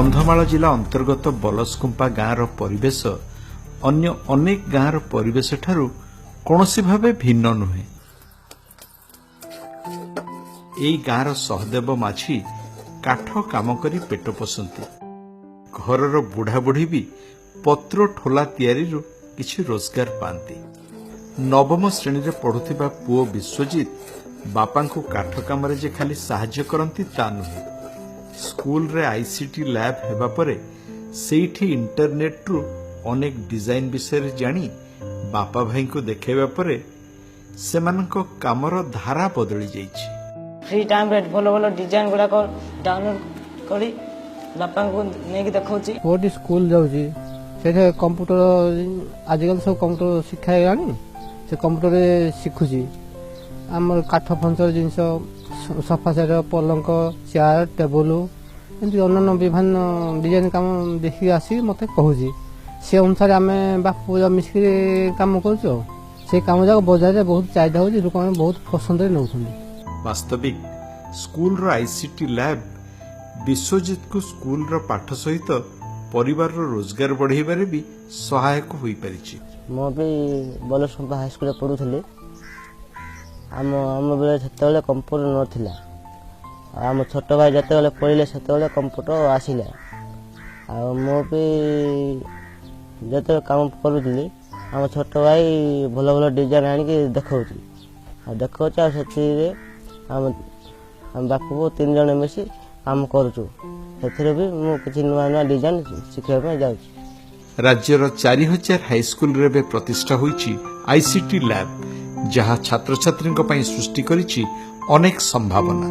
कंधमाल जिला अंतर्गत बालास्कुंपा गाँवर परिवेश अन्य अनेक गाँवर परिवेश ठारू कौनसी भावे भिन्न नुहे। एई गाँवर सहदेव माझी काठ काम करी पेट पोषंती। घरर बुढ़ा बुढ़ी भी पत्र ठोला तैयारी किछि रोजगार पाती। नवम श्रेणी रे पढ़ुथिबा पुओ विश्वजित बापा को काठ काम जे खाली साहाय्य करती ता नुहे। स्कूल रे आईसीटी लैब हेबा परे सेठी इंटरनेट रु अनेक डिजाइन विषय जानी बापा भाई को देखेबा परे सेमानक कामर धारा बदली जाइछि। फ्री टाइम रे भलो भलो डिजाइन गुडा को डाउनलोड करी बापा को नेकी देखौछि। कोडी स्कूल जाउछि सेठे कंप्यूटर आजकल सब कंप्यूटर शिखाय गानी से कंप्यूटर रे शिखुछि। हमर काठ फंचर जिंस सोफा सेट पलंक चेयर टेबल एमती अन्य विभिन्न डिजाइन काम देखि आसी मते कहूछि। से अनुसार आम बापू मिस्त्री काम करूँ से काम जाक बजार में बहुत चाहिदा हो लोक मैंने बहुत पसंद नौ। वास्तविक स्कूल रो आईसीटी लैब विश्वजित को स्कूल रो पाठ सहित परिवार रो रोजगार बढ़ाइबारे भी सहायक होई परिछि। मो भी बालास्कुंपा हाई स्कूल पढ़ुଥିଲି। आम बेले सेतेबेले कंप्यूटर नथिला। आम छोट भाई जतेबेले पढ़िले सेतेबेले कंप्यूटर आसिला। आ मो भी जते काम करूଥିଲି आम छोट भाई भल भल डिजाइन आनिकी देखौछि आ देखौछि आ सेतिरे आम बापू को 3 जण मिसी काम करूछु। सेथिरे भी मु किछि नुवा नुवा डिजाइन सिखैबा ପାଇଁ जाउछि। राज्यर 4000 हाईस्कूल रे प्रतिष्ठा होईछि आईसीटी लैब जहाँ छात्र छात्री सृष्टि करिछि अनेक संभावना।